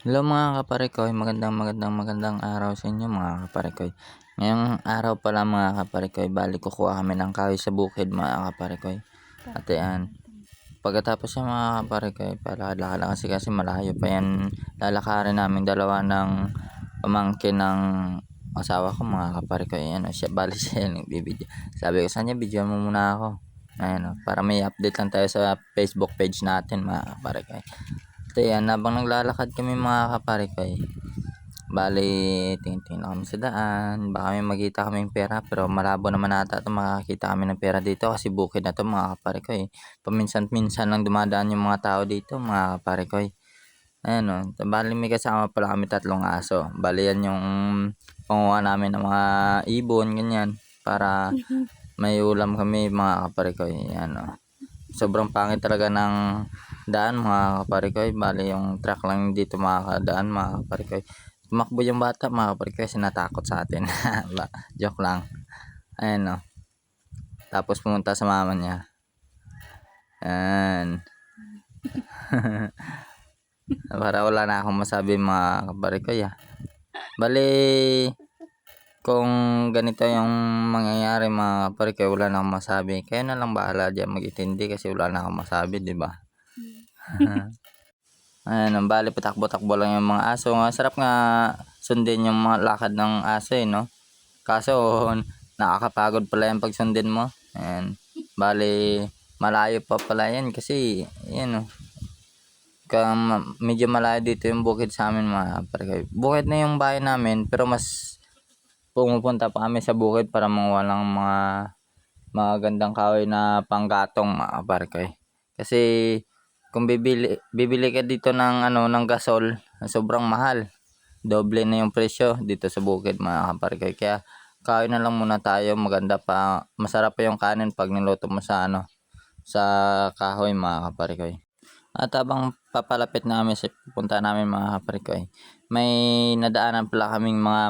Hello mga kaparikoy, magandang araw sa inyo mga kaparikoy. Ngayong araw pala mga kaparikoy, bali kukuha kami ng kahoy sa bukid mga kaparikoy. At ayan, pagkatapos yan mga kaparikoy, palakad-lakad lang kasi malayo pa yan. Lalakarin namin dalawa ng pamangkin ng asawa ko mga kaparikoy. Ayan, siya, bali siya nagbibideo. Sabi ko sa kanya, video mo muna ako. Ayan, para may update lang tayo sa Facebook page natin mga kaparikoy. At ayan, habang naglalakad kami mga kaparikoy, bali tingin-tingin lang kami sa daan, baka may makita kaming pera, pero malabo naman ata ito makakita kami ng pera dito kasi bukid na to mga kaparikoy. Paminsan-minsan lang dumadaan yung mga tao dito mga kaparikoy. Ayan o, bali may kasama pala kami 3 aso. Bali yan yung panguha namin ng mga ibon, ganyan, para may ulam kami mga kaparikoy. Ayan o. Sobrang pangit talaga ng daan mga kaparikoy. Bali yung truck lang dito makakadaan mga kaparikoy. Tumakbo yung bata mga kaparikoy kasi natakot sa atin. Joke lang. Ayan o. Tapos pumunta sa mama niya. Ayan. Para wala na akong masabi mga kaparikoy Bali kung ganito yung mangyayari mga kaparikoy, wala na akong masabi. Kaya na lang bahala dyan mag-itindi kasi wala na akong masabi, diba? Ayan, bali patakbo-takbo lang yung mga aso. Ang sarap nga sundin yung mga lakad ng aso no. Kaso nakakapagod pala yung pag sundin mo. Ayan, bali malayo pa pala yan kasi yan medyo malayo dito yung bukid sa amin mga kaparikoy. Bukid na yung bahay namin pero mas pumupunta pa kami sa bukid para manguha ng mga magandang kahoy na panggatong mga kaparikoy. Kasi kung bibili ka dito ng ng gasol, sobrang mahal. Doble na yung presyo dito sa bukid mga kaparikoy. Kaya kahoy na lang muna tayo, maganda pa, masarap pa yung kanin pag niluto mo sa sa kahoy mga kaparikoy. At habang papalapit namin sa pupunta namin mga kaparikoy, may nadaanan pala kaming mga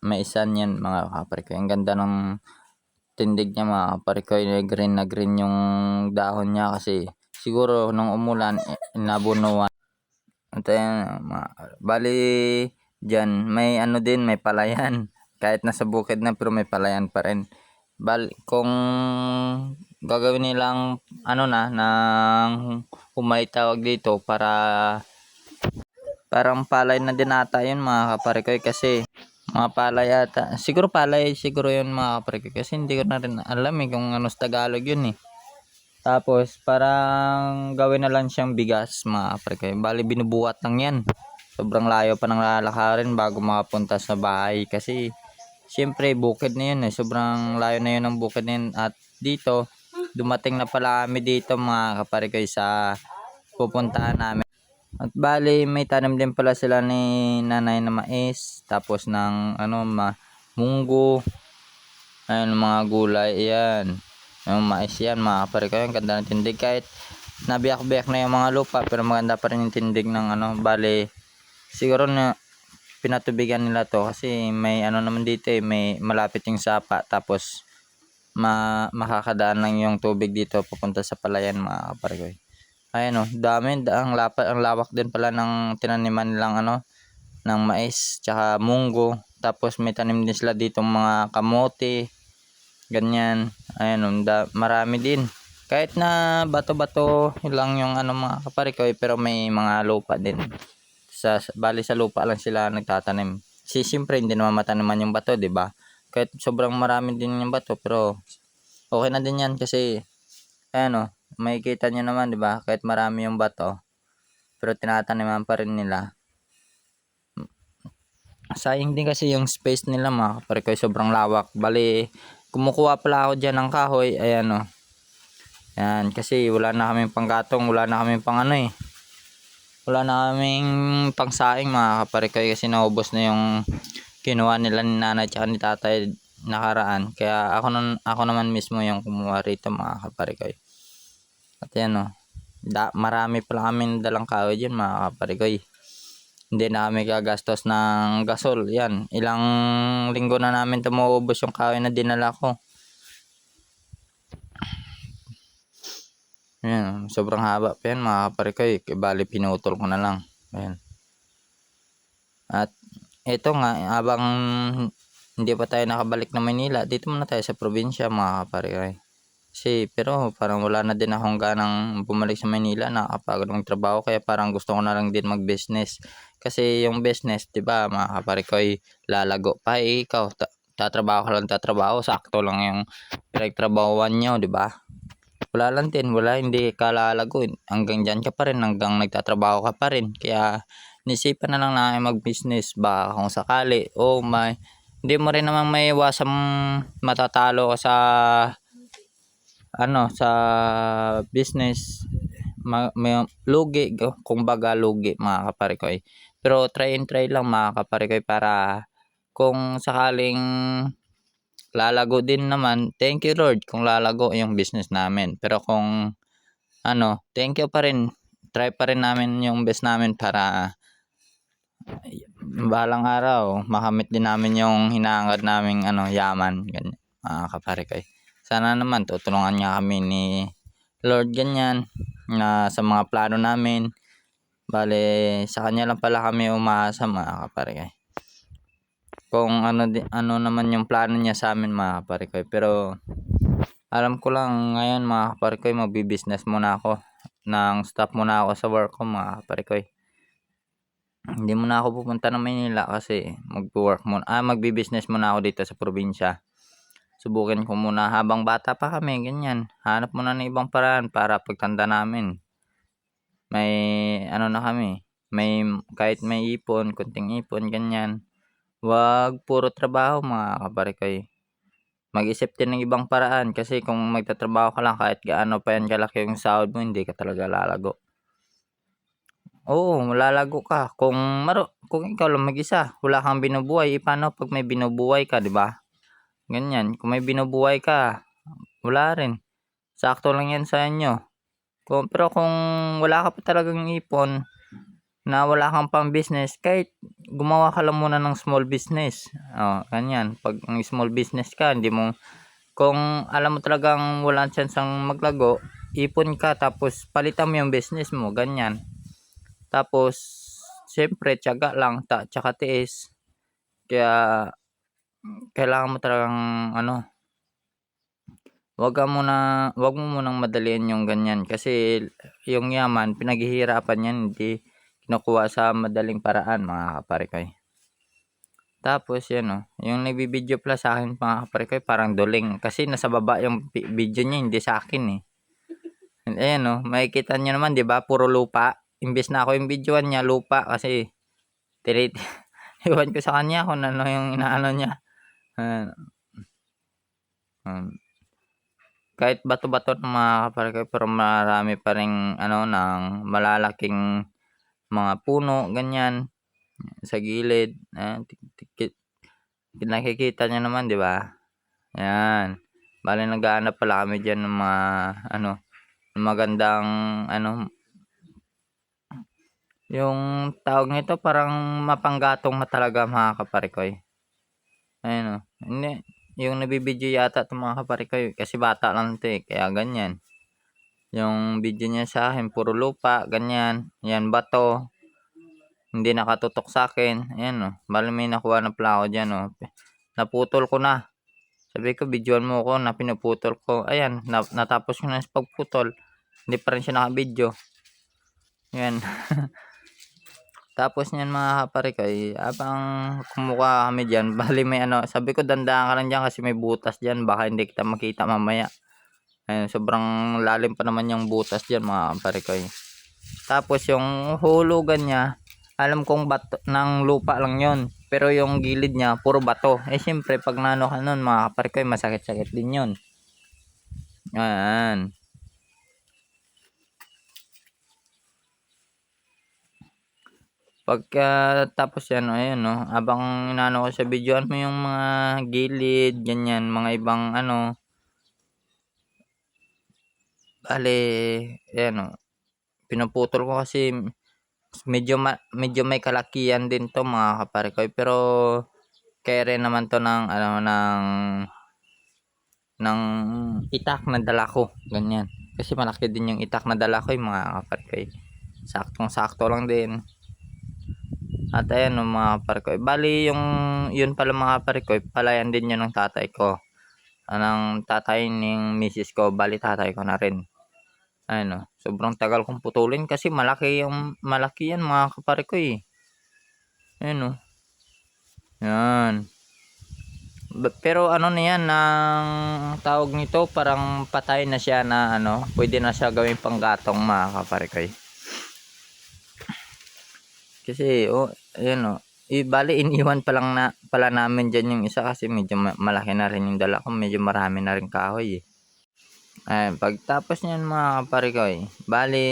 maisan yan mga kaparikoy. Ang ganda ng tindig niya mga kaparikoy, na green yung dahon niya kasi siguro nung umulan nabunuan. At ayan, bali dyan may din, may palayan. Kahit nasa bukid na pero may palayan pa rin. Kung gagawin nilang ng humay tawag dito para parang palay na din ata yun mga kaparikoy kasi mga palay ata. Siguro palay siguro yun mga kaparikoy kasi hindi ko na rin alam kung ano sa Tagalog yun Tapos parang gawin na lang siyang bigas mga kaparikoy. Bali binubuhat lang yan. Sobrang layo pa ng lalakarin bago makapunta sa bahay kasi siyempre bukid na yun sobrang layo na yun ng bukid na yun. At dito dumating na pala kami dito mga kaparikoy sa pupuntahan namin. At bali may tanim din pala sila ni nanay na mais, tapos ng munggo, ayun mga gulay, ayan. Yung mais yan mga kaparikoy, ang ganda ng tindig kahit nabiyak-biyak na yung mga lupa pero maganda pa rin yung tindig ng bali siguro na pinatubigan nila to kasi may naman dito may malapit yung sapa tapos makakadaan lang yung tubig dito papunta sa palayan mga kaparikoy. Ayan dami, ang lawak din pala ng tinaniman nilang ng mais tsaka munggo. Tapos may tanim din sila dito mga kamote, ganyan. Ayan marami din. Kahit na bato-bato lang yung mga kaparikoy pero may mga lupa din. Bali sa lupa lang sila nagtatanim. Siyempre hindi naman mataniman yung bato, 'di ba? Kahit sobrang marami din yung bato pero okay na din yan kasi makikita nyo naman 'di ba kahit marami yung bato pero tinataniman pa rin nila. Sayang din kasi yung space nila mga kaparikoy, sobrang lawak. Bali kumukuha pala ako dyan ng kahoy, ayan yan kasi wala na kaming panggatong, wala na kaming wala na kaming pangsaing mga kaparikoy kasi naubos na yung kinuha nila ni nanay tsaka ni tatay nakaraan. Kaya ako naman mismo yung kumuha rito mga kaparikoy. At yan marami pala kami dalang kahoy dyan mga kaparikoy. Hindi na kami gagastos ng gasol. Yan, ilang linggo na namin tumuubos yung kahoy na dinala ko. Yan, sobrang haba pa yan mga kaparikoy. Bali pinutol ko na lang. Ayan. At ito nga, habang hindi pa tayo nakabalik na Manila, dito muna tayo sa probinsya mga kapare. Kasi pero parang wala na din akong ganang bumalik sa Manila, nakakapagod magtrabaho kaya parang gusto ko na lang din mag-business. Kasi yung business, 'di ba, mga kapare ko, ay lalago pa. Ikaw tatrabaho ka lang tatrabaho, sakto lang yung pinagtrabahuan nyo, 'di ba? Wala lang din, hindi ka lalago. Hanggang diyan ka pa rin, hanggang nagtatrabaho ka pa rin. Kaya nisipan na lang namin mag-business ba kung sakali o hindi mo rin naman maiwasang matatalo ka sa business. May lugi, kumbaga lugi mga kapare ko. Pero try and try lang mga kapare ko para kung sakaling lalago din naman, thank you Lord kung lalago yung business namin. Pero kung thank you pa rin. Try pa rin namin yung best namin para balang araw makamit din namin yung hinahangad naming yaman, ganyan mga kapare ko. Sana naman tutulungan niya kami ni Lord ganyan na sa mga plano namin. Bale sa kanya lang pala kami umaasa mga kapare ko. Kung ano naman yung plano niya sa amin mga kapare ko. Pero alam ko lang ngayon mga kapare ko, magbi-business muna ako. Stop muna ako sa work ko mga kapare ko. Hindi muna ako pupunta ng Manila kasi magbi-business muna ako dito sa probinsya. Subukin ko muna habang bata pa kami, ganyan. Hanap muna ng ibang paraan para pagtanda namin. May na kami, kahit may ipon, kunting ipon, ganyan. Wag puro trabaho mga kapare ko. Mag-isip din ng ibang paraan kasi kung magtatrabaho ka lang kahit gaano pa yan kalaki yung sahod mo, hindi ka talaga lalago. Oo, lalago ka. Kung ikaw lang mag-isa, wala kang binubuhay, paano pag may binubuhay ka, 'di ba? Ganyan, kung may binubuhay ka, wala rin. Sakto lang 'yan sa inyo. Pero kung wala ka pa talagang ipon, na wala kang pang business, kahit gumawa ka lang muna ng small business. Ganyan. Pag small business ka, kung alam mo talagang wala chance ang maglago, ipon ka tapos palitan mo yung business mo, ganyan. Tapos siyempre tiyaga lang tsaka tiis. Kaya kailangan mo talagang wag mo munang madalian yung ganyan kasi yung yaman pinaghihirapan yan, hindi kinukuha sa madaling paraan mga kapare ko. Tapos yan yung nagbibideo pala sa akin mga kapare ko, parang duling kasi nasa baba yung video niya, hindi sa akin Ayan makikita niyo naman 'di ba, puro lupa. Imbes na ako yung videoan niya, lupa kasi iwan ko sa kanya kung ano yung inaano niya. Kahit bato-bato ng mga kapare ko, pero marami pa ring ng malalaking mga puno ganyan sa gilid. Nakikita niyo naman 'di ba? Yan. Bale naghahanap pala kami diyan ng mga magandang yung tawag nito, parang mapanggatong na talaga mga kapare ko. Ayun hindi, yung nabibideo yata itong mga kapare ko kasi bata lang ito kaya ganyan. Yung video niya sa akin puro lupa, ganyan. Yan bato. Hindi nakatutok sa akin. Ayan bale may nakuha na pala ako diyan Naputol ko na. Sabi ko videoan mo ako na pinuputol ko. Ayan, natapos ko na sa pagputol. Hindi pa rin siya naka-video. Yan. Tapos niyan mga kapare ko, habang kumukuha kami diyan, bali may sabi ko dandaan ka lang diyan kasi may butas diyan, baka hindi kita makita mamaya. Ayun, sobrang lalim pa naman yung butas diyan mga kapare ko. Tapos yung hulugan niya, alam kong bato ng lupa lang yon, pero yung gilid niya puro bato. Siyempre pag nano ka nun mga kapare ko, masakit-sakit din yon. Ayan. Tapos yan ayun habang inaano ko sa videoan mo yung mga gilid, ganyan, mga ibang bale ayan pinuputol ko kasi medyo may kalakihan din to mga kapare ko, pero kaya rin naman to ng itak na dala ko, ganyan. Kasi malaki din yung itak na dala ko mga kapare ko. Saktong sakto lang din. At ayan no, mga kapare ko. Bali yung yun pala mga kapare ko, palayan din yun ng tatay ko. Ng tatay ng misis ko, bali tatay ko na rin. Ayun no, sobrang tagal kong putulin kasi malaki yan mga kapare ko eh. Ayun no. Yan. Pero ano na yan, ang tawag nito, parang patay na siya na ano, pwede na siya gawing panggatong mga kapare ko eh. Kasi ayun bali iniwan pa lang na pala namin diyan yung isa kasi medyo malaki na rin yung dala ko, medyo marami na rin kahoy eh. Ayun, pagtapos niyan mga kapare ko eh, bali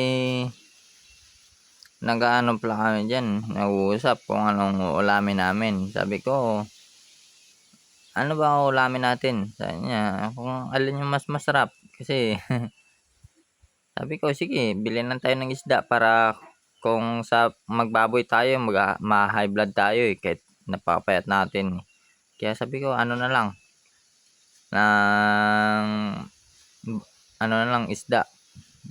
nag-aano pala kami diyan, nag-uusap kung anong ulamin namin. Sabi ko, ano ba ulamin natin? Sabi niya, kung alin yung mas masarap kasi sabi ko, sige, bilhin lang tayo ng isda para kung sa magbaboy tayo, ma-high blood tayo eh, kahit napapayat natin. Kaya sabi ko, ano na lang, ng, ano na lang, isda.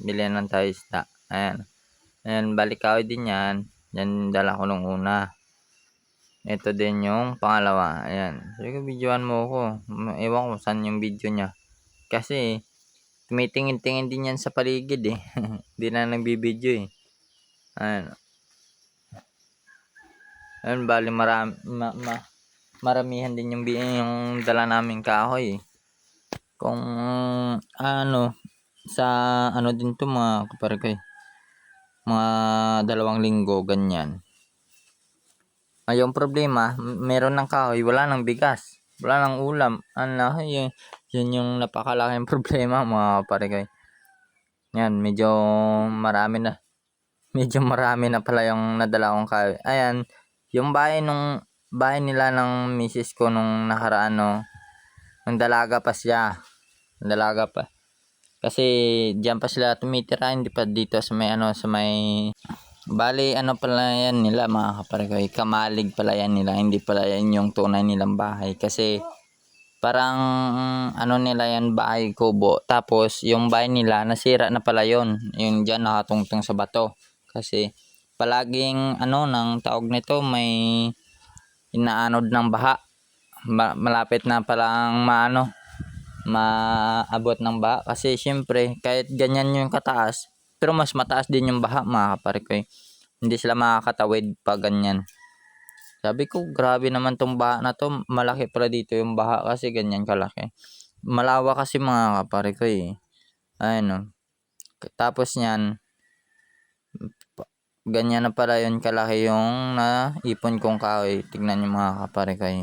Bilhin lang tayo isda. Ayan. Ayan, balik kahoy din yan. Yan dala ko nung una. Ito din yung pangalawa. Ayan. Sabi ko, videoan mo ko. Ewan ko saan yung video niya. Kasi, tumitingin-tingin din yan sa paligid eh. Hindi na nagbibideo eh. Ayan. Ayan, bali maramihan din yung dala naming kahoy eh. Kung ano, sa ano din to mga kapare ko eh. Mga 2 linggo, ganyan. Yung problema, meron ng kahoy, wala ng bigas. Wala ng ulam. Ano, yun yung napakalaking problema mga kapare ko eh. Yan, medyo marami na pala yung nadala kong kahoy. Ayan, yung bahay nila ng misis ko nung nakaraan nung dalaga pa siya. Dalaga pa. Kasi diyan pa sila tumitira, hindi pa dito sa may bali pala yan nila mga kapare ko. Kamalig pala yan nila, hindi pala yan yung tunay nilang bahay. Kasi parang nila yan bahay kubo. Tapos yung bahay nila nasira na pala yon. Yung diyan nakatungtong sa bato. Kasi palaging ng tawag nito may inaanod ng baha. Malapit na palang maabot ng baha kasi syempre kahit ganyan yung kataas pero mas mataas din yung baha mga kapare ko eh. Hindi sila makakatawid pa ganyan. Sabi ko grabe naman tong baha na to, malaki pala dito yung baha kasi ganyan kalaki. Malawak kasi mga kapare ko eh. Ayun tapos niyan ganyan na pala yun kalaki yung naipon kong kahoy. Tignan niyo mga kapare ko eh.